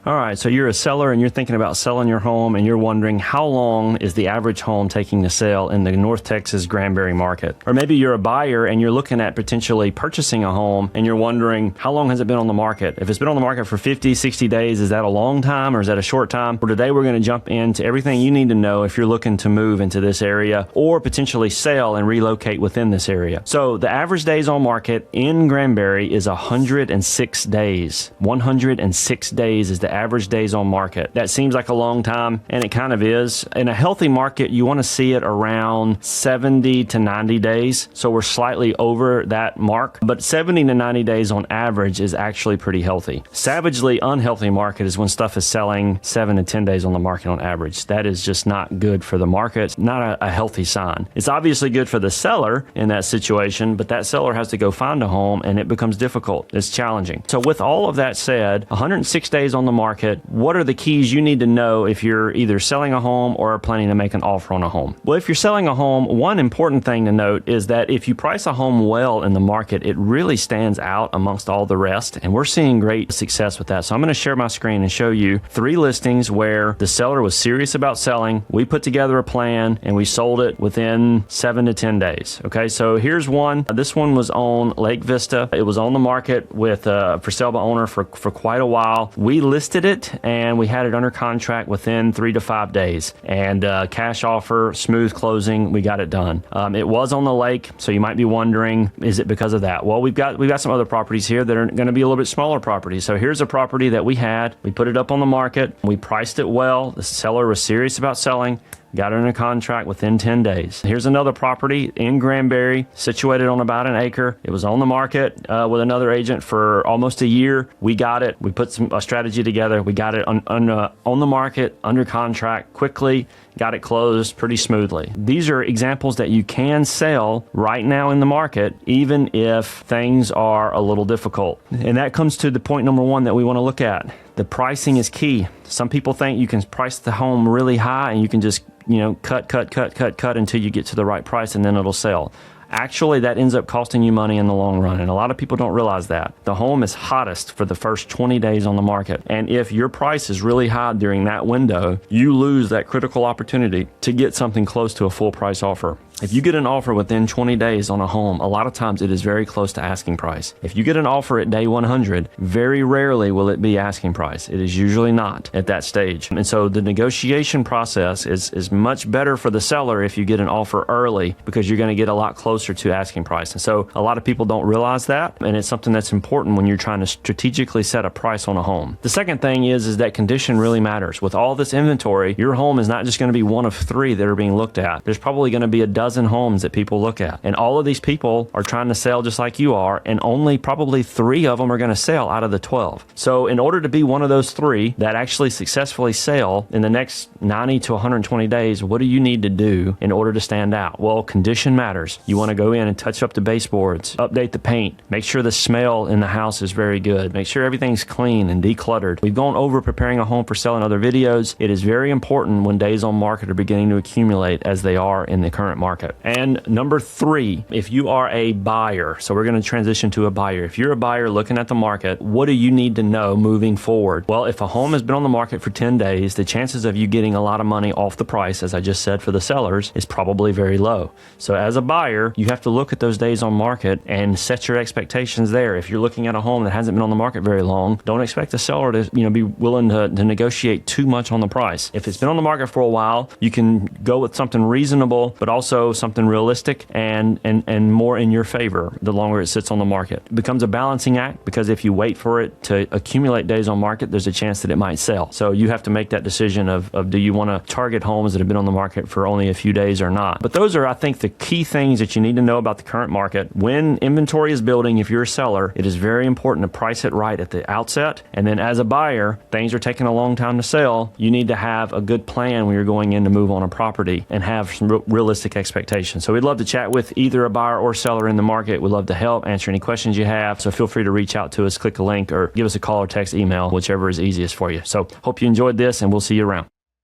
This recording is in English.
All right, so you're a seller and you're thinking about selling your home and you're wondering how long is the average home taking to sell in the North Texas Granbury market? Or maybe you're a buyer and you're looking at potentially purchasing a home and you're wondering how long has it been on the market? If it's been on the market for 50, 60 days, is that a long time or is that a short time? Well, today we're going to jump into everything you need to know if you're looking to move into this area or potentially sell and relocate within this area. So the average days on market in Granbury is 106 days. 106 days is the average days on market. That seems like a long time, and it kind of is. In a healthy market, you want to see it around 70 to 90 days. So we're slightly over that mark, but 70 to 90 days on average is actually pretty healthy. Savagely unhealthy market is when stuff is selling 7 to 10 days on the market on average. That is just not good for the market. It's not a healthy sign. It's obviously good for the seller in that situation, but that seller has to go find a home and it becomes difficult. It's challenging. So with all of that said, 106 days on the market, what are the keys you need to know if you're either selling a home or are planning to make an offer on a home? Well, if you're selling a home, one important thing to note is that if you price a home well in the market, it really stands out amongst all the rest, and we're seeing great success with that. So I'm going to share my screen and show you 3 listings where the seller was serious about selling. We put together a plan and we sold it within 7 to 10 days. Okay, so here's one. This one was on Lake Vista. It was on the market with for sale by owner for quite a while. We listed it and we had it under contract within 3 to 5 days, and cash offer, smooth closing, we got it done. It was on the lake, so you might be wondering, is it because of that? Well, we've got some other properties here that are going to be a little bit smaller properties. So here's a property that we put it up on the market, we priced it well, the seller was serious about selling, got it under contract within 10 days. Here's another property in Granbury, situated on about an acre. It was on the market with another agent for almost a year. We got it. We put a strategy together. We got it on the market, under contract, quickly, got it closed pretty smoothly. These are examples that you can sell right now in the market, even if things are a little difficult. And that comes to the point number 1 that we want to look at. The pricing is key. Some people think you can price the home really high and you can just, cut until you get to the right price and then it'll sell. Actually, that ends up costing you money in the long run, and a lot of people don't realize that. The home is hottest for the first 20 days on the market, and if your price is really high during that window, you lose that critical opportunity to get something close to a full price offer. If you get an offer within 20 days on a home, a lot of times it is very close to asking price. If you get an offer at day 100, very rarely will it be asking price. It is usually not at that stage. And so the negotiation process is much better for the seller if you get an offer early, because you're going to get a lot closer to asking price. And so a lot of people don't realize that, and it's something that's important when you're trying to strategically set a price on a home. The second thing is that condition really matters. With all this inventory, your home is not just going to be one of 3 that are being looked at. There's probably going to be a dozen homes that people look at, and all of these people are trying to sell just like you are, and only probably 3 of them are going to sell out of the 12. So in order to be one of those 3 that actually successfully sell in the next 90 to 120 days, what do you need to do in order to stand out? Well, condition matters. You want to go in and touch up the baseboards, update the paint, make sure the smell in the house is very good, make sure everything's clean and decluttered. We've gone over preparing a home for sale in other videos. It is very important when days on market are beginning to accumulate as they are in the current market. And number 3, if you are a buyer, so we're going to transition to a buyer. If you're a buyer looking at the market, what do you need to know moving forward? Well, if a home has been on the market for 10 days, the chances of you getting a lot of money off the price, as I just said for the sellers, is probably very low. So as a buyer, you have to look at those days on market and set your expectations there. If you're looking at a home that hasn't been on the market very long, don't expect the seller to be willing to negotiate too much on the price. If it's been on the market for a while, you can go with something reasonable, but also something realistic and more in your favor the longer it sits on the market. It becomes a balancing act, because if you wait for it to accumulate days on market, there's a chance that it might sell. So you have to make that decision of do you want to target homes that have been on the market for only a few days or not. But those are, I think, the key things that you need to know about the current market. When inventory is building, if you're a seller, it is very important to price it right at the outset. And then as a buyer, things are taking a long time to sell. You need to have a good plan when you're going in to move on a property and have some realistic expectations. So we'd love to chat with either a buyer or seller in the market. We'd love to help answer any questions you have. So feel free to reach out to us, click a link, or give us a call or text, email, whichever is easiest for you. So hope you enjoyed this, and we'll see you around.